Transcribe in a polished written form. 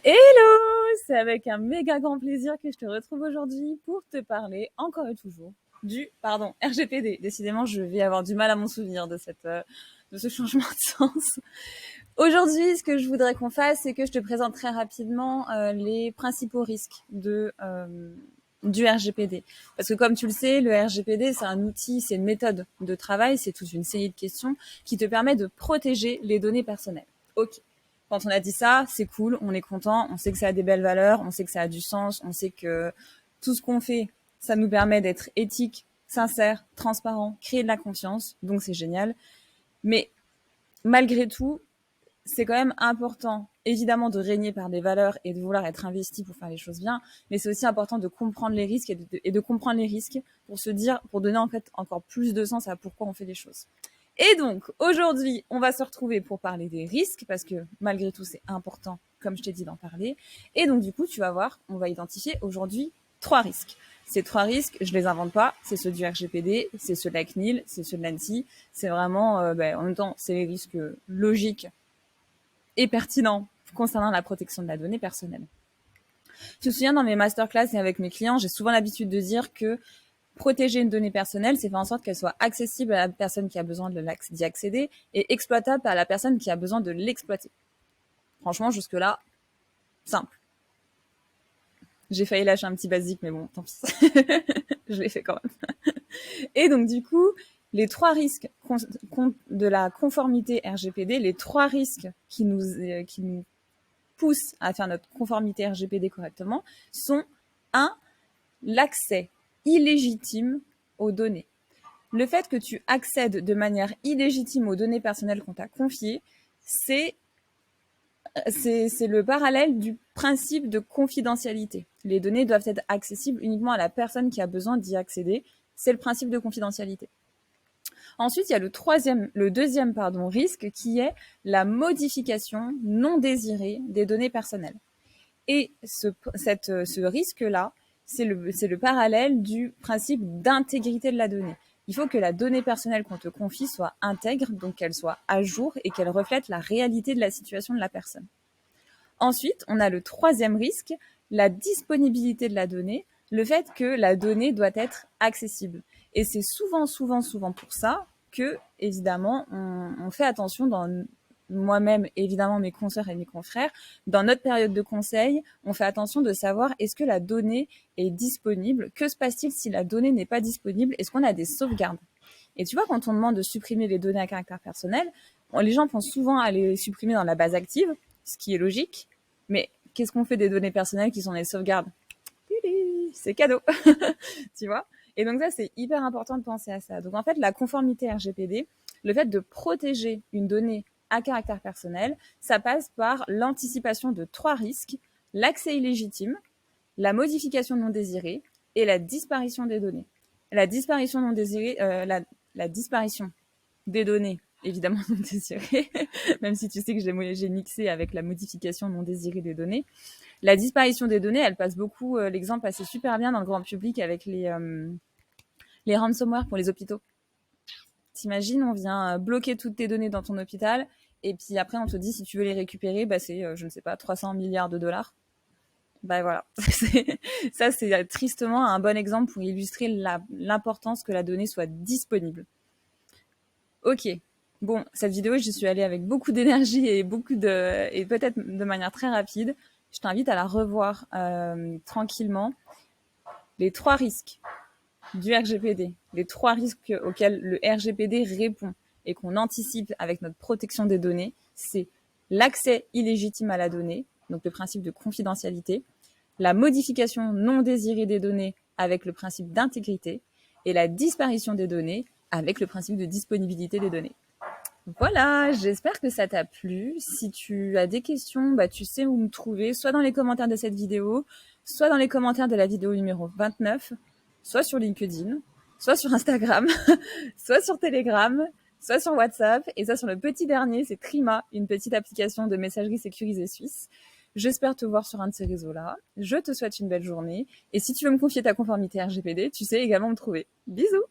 Hello! C'est avec un méga grand plaisir que je te retrouve aujourd'hui pour te parler encore et toujours du RGPD. Décidément, je vais avoir du mal à m'en souvenir de ce changement de sens. Aujourd'hui, ce que je voudrais qu'on fasse, c'est que je te présente très rapidement les principaux risques du RGPD. Parce que comme tu le sais, le RGPD, c'est un outil, c'est une méthode de travail, c'est toute une série de questions qui te permet de protéger les données personnelles. Ok. Quand on a dit ça, c'est cool, on est content, on sait que ça a des belles valeurs, on sait que ça a du sens, on sait que tout ce qu'on fait, ça nous permet d'être éthique, sincère, transparent, créer de la confiance, donc c'est génial. Mais malgré tout, c'est quand même important, évidemment, de régner par des valeurs et de vouloir être investi pour faire les choses bien, mais c'est aussi important de comprendre les risques et de comprendre les risques pour se dire, pour donner en fait encore plus de sens à pourquoi on fait les choses. Et donc, aujourd'hui, on va se retrouver pour parler des risques, parce que malgré tout, c'est important, comme je t'ai dit, d'en parler. Et donc, du coup, tu vas voir, on va identifier aujourd'hui 3 risques. Ces 3 risques, je les invente pas, c'est ceux du RGPD, c'est ceux de la CNIL, c'est ceux de l'ANSSI. C'est vraiment, en même temps, c'est les risques logiques et pertinents concernant la protection de la donnée personnelle. Je me souviens dans mes masterclass et avec mes clients, j'ai souvent l'habitude de dire que protéger une donnée personnelle, c'est faire en sorte qu'elle soit accessible à la personne qui a besoin d'y accéder et exploitable par la personne qui a besoin de l'exploiter. Franchement, jusque-là, simple. J'ai failli lâcher un petit basique, mais bon, tant pis. Je l'ai fait quand même. Et donc, du coup, les 3 risques de la conformité RGPD, les 3 risques qui nous poussent à faire notre conformité RGPD correctement sont 1. L'accès illégitime aux données. Le fait que tu accèdes de manière illégitime aux données personnelles qu'on t'a confiées, c'est le parallèle du principe de confidentialité. Les données doivent être accessibles uniquement à la personne qui a besoin d'y accéder. C'est le principe de confidentialité. Ensuite, il y a le deuxième risque qui est la modification non désirée des données personnelles. Et ce risque-là, c'est le parallèle du principe d'intégrité de la donnée. Il faut que la donnée personnelle qu'on te confie soit intègre, donc qu'elle soit à jour et qu'elle reflète la réalité de la situation de la personne. Ensuite, on a le 3e risque, la disponibilité de la donnée, le fait que la donnée doit être accessible. Et c'est souvent pour ça que, évidemment, on fait attention dans moi-même, évidemment, mes consoeurs et mes confrères, dans notre période de conseil, on fait attention de savoir est-ce que la donnée est disponible, que se passe-t-il si la donnée n'est pas disponible, est-ce qu'on a des sauvegardes. Et tu vois, quand on demande de supprimer les données à caractère personnel, les gens pensent souvent à les supprimer dans la base active, ce qui est logique, mais qu'est-ce qu'on fait des données personnelles qui sont des sauvegardes? C'est cadeau, tu vois. Et donc ça, c'est hyper important de penser à ça. Donc en fait, la conformité RGPD, le fait de protéger une donnée à caractère personnel, ça passe par l'anticipation de 3 risques, l'accès illégitime, la modification non désirée et la disparition des données. La disparition non désirée, la disparition des données évidemment non désirées, même si tu sais que j'ai mixé avec la modification non désirée des données. La disparition des données, elle passe beaucoup, l'exemple passait super bien dans le grand public avec les ransomware pour les hôpitaux. T'imagines, on vient bloquer toutes tes données dans ton hôpital, et puis après on te dit si tu veux les récupérer, bah c'est, je ne sais pas, 300 milliards de dollars. Bah voilà, ça c'est tristement un bon exemple pour illustrer l'importance que la donnée soit disponible. Ok, bon, cette vidéo, j'y suis allée avec beaucoup d'énergie et et peut-être de manière très rapide. Je t'invite à la revoir tranquillement. Les 3 risques du RGPD, les 3 risques auxquels le RGPD répond et qu'on anticipe avec notre protection des données, c'est l'accès illégitime à la donnée, donc le principe de confidentialité, la modification non désirée des données avec le principe d'intégrité et la disparition des données avec le principe de disponibilité des données. Voilà, j'espère que ça t'a plu. Si tu as des questions, bah, tu sais où me trouver, soit dans les commentaires de cette vidéo, soit dans les commentaires de la vidéo numéro 29, soit sur LinkedIn, soit sur Instagram, soit sur Telegram, soit sur WhatsApp, et soit sur le petit dernier, c'est Trima, une petite application de messagerie sécurisée suisse. J'espère te voir sur un de ces réseaux-là. Je te souhaite une belle journée. Et si tu veux me confier ta conformité RGPD, tu sais également me trouver. Bisous!